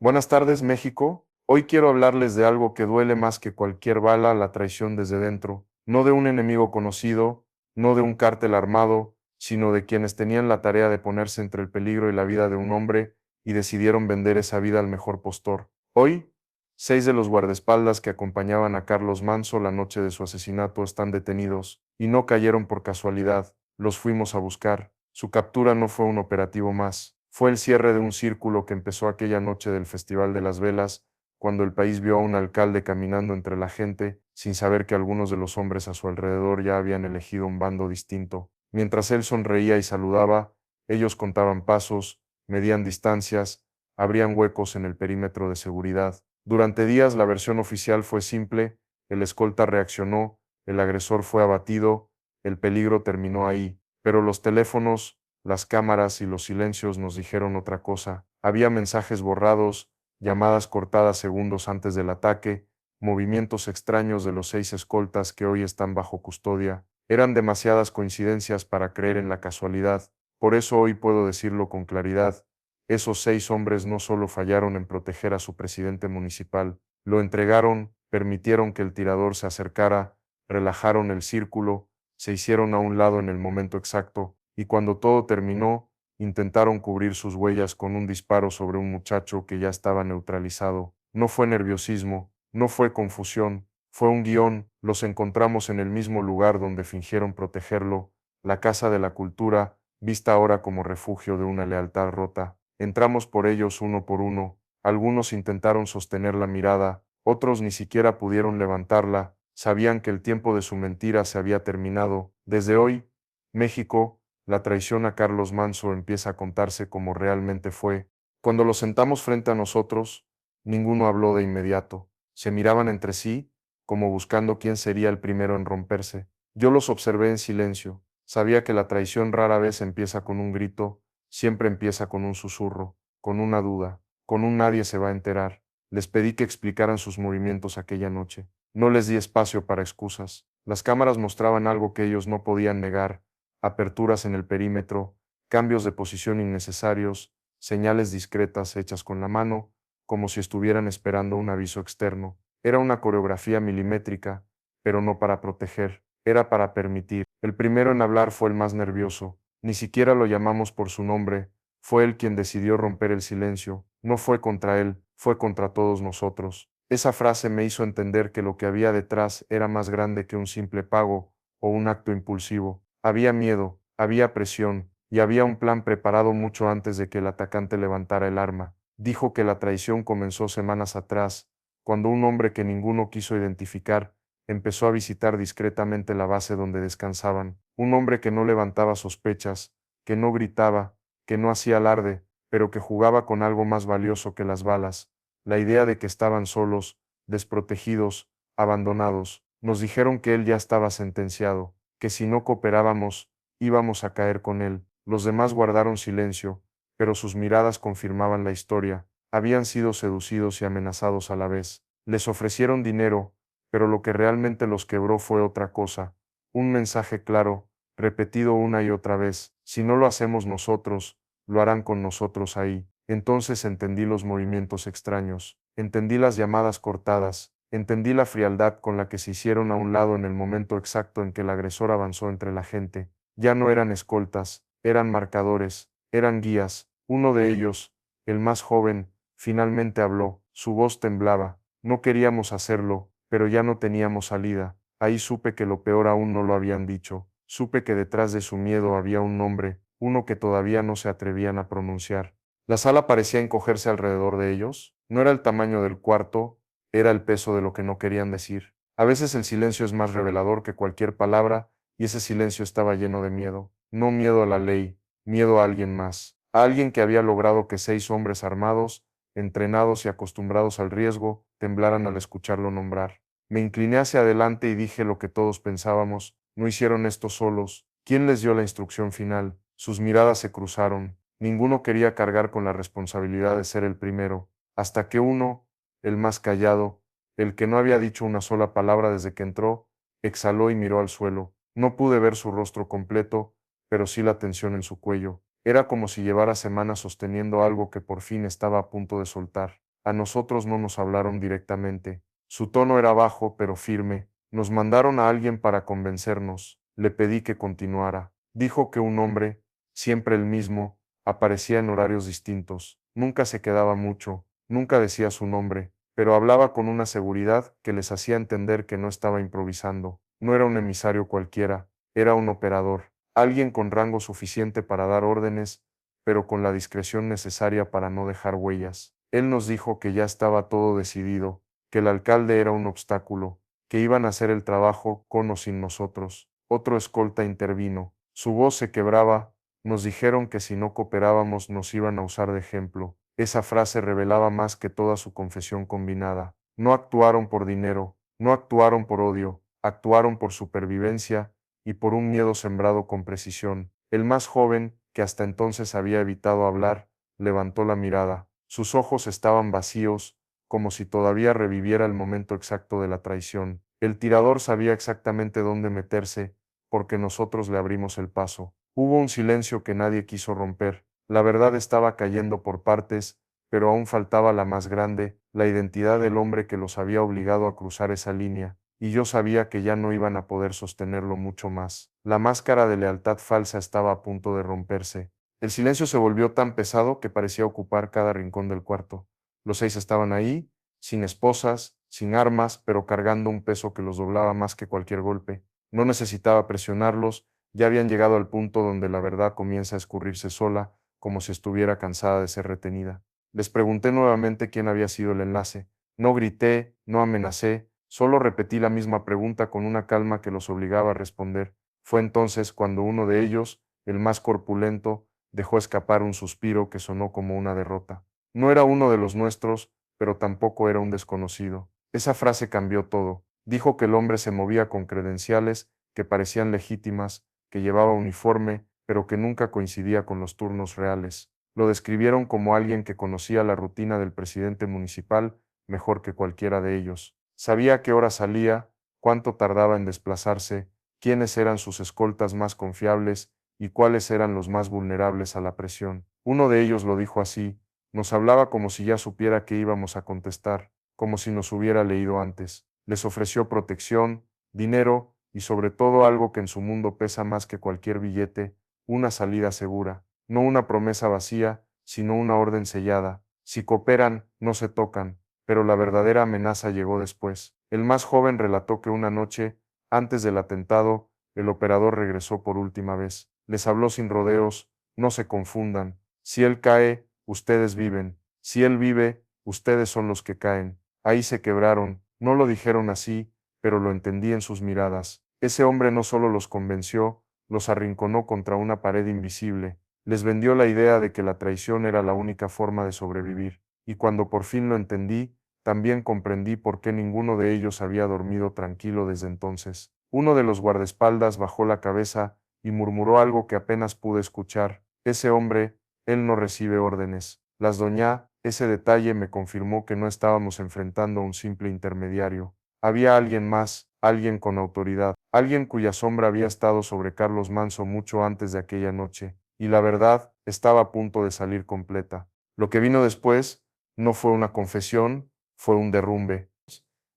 Buenas tardes, México. Hoy quiero hablarles de algo que duele más que cualquier bala, la traición desde dentro, no de un enemigo conocido, no de un cártel armado, sino de quienes tenían la tarea de ponerse entre el peligro y la vida de un hombre y decidieron vender esa vida al mejor postor. Hoy, 6 de los guardaespaldas que acompañaban a Carlos Manso la noche de su asesinato están detenidos, y no cayeron por casualidad, los fuimos a buscar. Su captura no fue un operativo más, fue el cierre de un círculo que empezó aquella noche del Festival de las Velas, cuando el país vio a un alcalde caminando entre la gente, sin saber que algunos de los hombres a su alrededor ya habían elegido un bando distinto. Mientras él sonreía y saludaba, ellos contaban pasos, medían distancias, abrían huecos en el perímetro de seguridad. Durante días la versión oficial fue simple: el escolta reaccionó, el agresor fue abatido, el peligro terminó ahí. Pero los teléfonos, las cámaras y los silencios nos dijeron otra cosa. Había mensajes borrados, llamadas cortadas segundos antes del ataque, movimientos extraños de los 6 escoltas que hoy están bajo custodia. Eran demasiadas coincidencias para creer en la casualidad. Por eso hoy puedo decirlo con claridad: esos 6 hombres no solo fallaron en proteger a su presidente municipal, lo entregaron, permitieron que el tirador se acercara, relajaron el círculo, se hicieron a un lado en el momento exacto, y cuando todo terminó, intentaron cubrir sus huellas con un disparo sobre un muchacho que ya estaba neutralizado. No fue nerviosismo, no fue confusión, fue un guión. Los encontramos en el mismo lugar donde fingieron protegerlo, la Casa de la Cultura, vista ahora como refugio de una lealtad rota. Entramos por ellos uno por uno. Algunos intentaron sostener la mirada, otros ni siquiera pudieron levantarla. Sabían que el tiempo de su mentira se había terminado. Desde hoy, México, la traición a Carlos Manso empieza a contarse como realmente fue. Cuando los sentamos frente a nosotros, ninguno habló de inmediato. Se miraban entre sí, como buscando quién sería el primero en romperse. Yo los observé en silencio. Sabía que la traición rara vez empieza con un grito, siempre empieza con un susurro, con una duda, con un nadie se va a enterar. Les pedí que explicaran sus movimientos aquella noche. No les di espacio para excusas. Las cámaras mostraban algo que ellos no podían negar: aperturas en el perímetro, cambios de posición innecesarios, señales discretas hechas con la mano, como si estuvieran esperando un aviso externo. Era una coreografía milimétrica, pero no para proteger, era para permitir. El primero en hablar fue el más nervioso. Ni siquiera lo llamamos por su nombre. Fue él quien decidió romper el silencio. No fue contra él, fue contra todos nosotros. Esa frase me hizo entender que lo que había detrás era más grande que un simple pago o un acto impulsivo. Había miedo, había presión, y había un plan preparado mucho antes de que el atacante levantara el arma. Dijo que la traición comenzó semanas atrás, cuando un hombre que ninguno quiso identificar empezó a visitar discretamente la base donde descansaban. Un hombre que no levantaba sospechas, que no gritaba, que no hacía alarde, pero que jugaba con algo más valioso que las balas: la idea de que estaban solos, desprotegidos, abandonados. Nos dijeron que él ya estaba sentenciado, que si no cooperábamos, íbamos a caer con él. Los demás guardaron silencio, pero sus miradas confirmaban la historia. Habían sido seducidos y amenazados a la vez. Les ofrecieron dinero, pero lo que realmente los quebró fue otra cosa: un mensaje claro, repetido una y otra vez: si no lo hacemos nosotros, lo harán con nosotros ahí. Entonces entendí los movimientos extraños, entendí las llamadas cortadas, entendí la frialdad con la que se hicieron a un lado en el momento exacto en que el agresor avanzó entre la gente. Ya no eran escoltas, eran marcadores, eran guías. Uno de ellos, el más joven, finalmente habló. Su voz temblaba. No queríamos hacerlo, pero ya no teníamos salida. Ahí supe que lo peor aún no lo habían dicho. Supe que detrás de su miedo había un nombre, uno que todavía no se atrevían a pronunciar. La sala parecía encogerse alrededor de ellos. No era el tamaño del cuarto, era el peso de lo que no querían decir. A veces el silencio es más revelador que cualquier palabra, y ese silencio estaba lleno de miedo. No miedo a la ley, miedo a alguien más. A alguien que había logrado que 6 hombres armados, entrenados y acostumbrados al riesgo, temblaran al escucharlo nombrar. Me incliné hacia adelante y dije lo que todos pensábamos: no hicieron esto solos. ¿Quién les dio la instrucción final? Sus miradas se cruzaron. Ninguno quería cargar con la responsabilidad de ser el primero, hasta que uno, el más callado, el que no había dicho una sola palabra desde que entró, exhaló y miró al suelo. No pude ver su rostro completo, pero sí la tensión en su cuello. Era como si llevara semanas sosteniendo algo que por fin estaba a punto de soltar. A nosotros no nos hablaron directamente. Su tono era bajo pero firme. Nos mandaron a alguien para convencernos. Le pedí que continuara. Dijo que un hombre, siempre el mismo, aparecía en horarios distintos. Nunca se quedaba mucho, nunca decía su nombre, pero hablaba con una seguridad que les hacía entender que no estaba improvisando. No era un emisario cualquiera, era un operador, alguien con rango suficiente para dar órdenes, pero con la discreción necesaria para no dejar huellas. Él nos dijo que ya estaba todo decidido, que el alcalde era un obstáculo, que iban a hacer el trabajo con o sin nosotros. Otro escolta intervino. Su voz se quebraba. Nos dijeron que si no cooperábamos nos iban a usar de ejemplo. Esa frase revelaba más que toda su confesión combinada. No actuaron por dinero, no actuaron por odio, actuaron por supervivencia y por un miedo sembrado con precisión. El más joven, que hasta entonces había evitado hablar, levantó la mirada. Sus ojos estaban vacíos, como si todavía reviviera el momento exacto de la traición. El tirador sabía exactamente dónde meterse, porque nosotros le abrimos el paso. Hubo un silencio que nadie quiso romper. La verdad estaba cayendo por partes, pero aún faltaba la más grande, la identidad del hombre que los había obligado a cruzar esa línea, y yo sabía que ya no iban a poder sostenerlo mucho más. La máscara de lealtad falsa estaba a punto de romperse. El silencio se volvió tan pesado que parecía ocupar cada rincón del cuarto. Los 6 estaban ahí, sin esposas, sin armas, pero cargando un peso que los doblaba más que cualquier golpe. No necesitaba presionarlos, ya habían llegado al punto donde la verdad comienza a escurrirse sola, como si estuviera cansada de ser retenida. Les pregunté nuevamente quién había sido el enlace. No grité, no amenacé, solo repetí la misma pregunta con una calma que los obligaba a responder. Fue entonces cuando uno de ellos, el más corpulento, dejó escapar un suspiro que sonó como una derrota. No era uno de los nuestros, pero tampoco era un desconocido. Esa frase cambió todo. Dijo que el hombre se movía con credenciales que parecían legítimas, que llevaba uniforme, pero que nunca coincidía con los turnos reales. Lo describieron como alguien que conocía la rutina del presidente municipal mejor que cualquiera de ellos. Sabía a qué hora salía, cuánto tardaba en desplazarse, quiénes eran sus escoltas más confiables y cuáles eran los más vulnerables a la presión. Uno de ellos lo dijo así: nos hablaba como si ya supiera que íbamos a contestar, como si nos hubiera leído antes. Les ofreció protección, dinero y sobre todo algo que en su mundo pesa más que cualquier billete, una salida segura, no una promesa vacía, sino una orden sellada. Si cooperan, no se tocan, pero la verdadera amenaza llegó después. El más joven relató que una noche, antes del atentado, el operador regresó por última vez. Les habló sin rodeos: no se confundan. Si él cae, ustedes viven. Si él vive, ustedes son los que caen. Ahí se quebraron. No lo dijeron así, pero lo entendí en sus miradas. Ese hombre no solo los convenció, los arrinconó contra una pared invisible. Les vendió la idea de que la traición era la única forma de sobrevivir. Y cuando por fin lo entendí, también comprendí por qué ninguno de ellos había dormido tranquilo desde entonces. Uno de los guardaespaldas bajó la cabeza y murmuró algo que apenas pude escuchar. Ese hombre, él no recibe órdenes. Las doña, ese detalle me confirmó que no estábamos enfrentando a un simple intermediario. Había alguien más, alguien con autoridad, alguien cuya sombra había estado sobre Carlos Manso mucho antes de aquella noche, y la verdad estaba a punto de salir completa. Lo que vino después no fue una confesión, fue un derrumbe.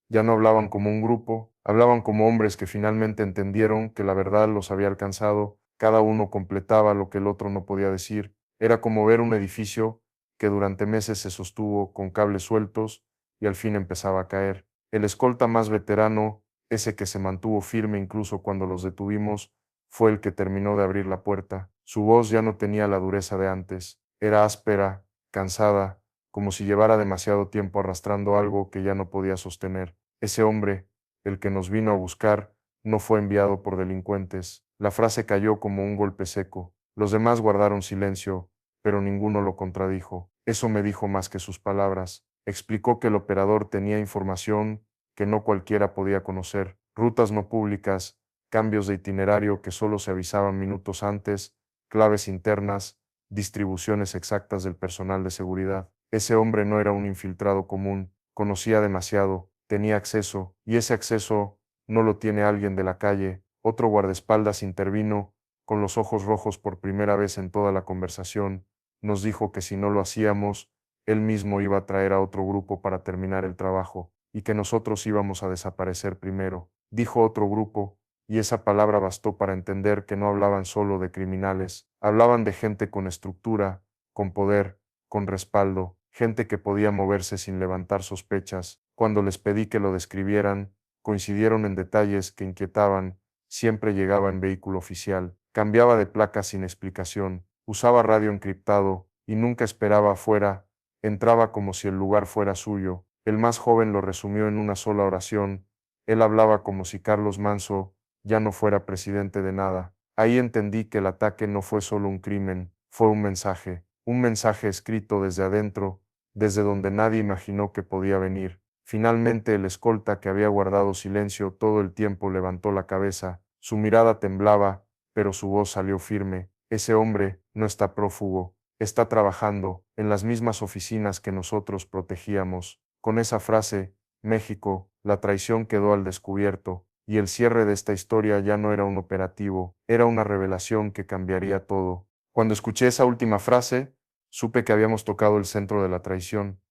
Ya no hablaban como un grupo, hablaban como hombres que finalmente entendieron que la verdad los había alcanzado, cada uno completaba lo que el otro no podía decir. Era como ver un edificio que durante meses se sostuvo con cables sueltos y al fin empezaba a caer. El escolta más veterano, ese que se mantuvo firme incluso cuando los detuvimos, fue el que terminó de abrir la puerta. Su voz ya no tenía la dureza de antes, era áspera, cansada, como si llevara demasiado tiempo arrastrando algo que ya no podía sostener. Ese hombre, el que nos vino a buscar, no fue enviado por delincuentes. La frase cayó como un golpe seco. Los demás guardaron silencio, pero ninguno lo contradijo. Eso me dijo más que sus palabras. Explicó que el operador tenía información que no cualquiera podía conocer, rutas no públicas, cambios de itinerario que solo se avisaban minutos antes, claves internas, distribuciones exactas del personal de seguridad. Ese hombre no era un infiltrado común, conocía demasiado, tenía acceso, y ese acceso no lo tiene alguien de la calle. Otro guardaespaldas intervino, con los ojos rojos por primera vez en toda la conversación. Nos dijo que si no lo hacíamos, él mismo iba a traer a otro grupo para terminar el trabajo, y que nosotros íbamos a desaparecer primero. Dijo otro grupo, y esa palabra bastó para entender que no hablaban solo de criminales, hablaban de gente con estructura, con poder, con respaldo, gente que podía moverse sin levantar sospechas. Cuando les pedí que lo describieran, coincidieron en detalles que inquietaban. Siempre llegaba en vehículo oficial, cambiaba de placa sin explicación, usaba radio encriptado, y nunca esperaba afuera, entraba como si el lugar fuera suyo. El más joven lo resumió en una sola oración: él hablaba como si Carlos Manso ya no fuera presidente de nada. Ahí entendí que el ataque no fue solo un crimen, fue un mensaje escrito desde adentro, desde donde nadie imaginó que podía venir. Finalmente el escolta, que había guardado silencio todo el tiempo, levantó la cabeza. Su mirada temblaba, pero su voz salió firme. Ese hombre no está prófugo, está trabajando en las mismas oficinas que nosotros protegíamos. Con esa frase, México, la traición quedó al descubierto, y el cierre de esta historia ya no era un operativo, era una revelación que cambiaría todo. Cuando escuché esa última frase, supe que habíamos tocado el centro de la traición.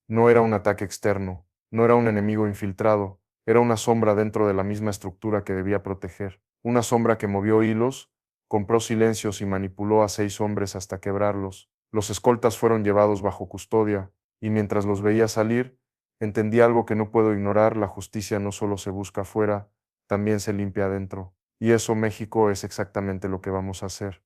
No era un ataque externo, no era un enemigo infiltrado, era una sombra dentro de la misma estructura que debía proteger. Una sombra que movió hilos, compró silencios y manipuló a 6 hombres hasta quebrarlos. Los escoltas fueron llevados bajo custodia, y mientras los veía salir, entendí algo que no puedo ignorar: la justicia no solo se busca afuera, también se limpia adentro. Y eso, México, es exactamente lo que vamos a hacer.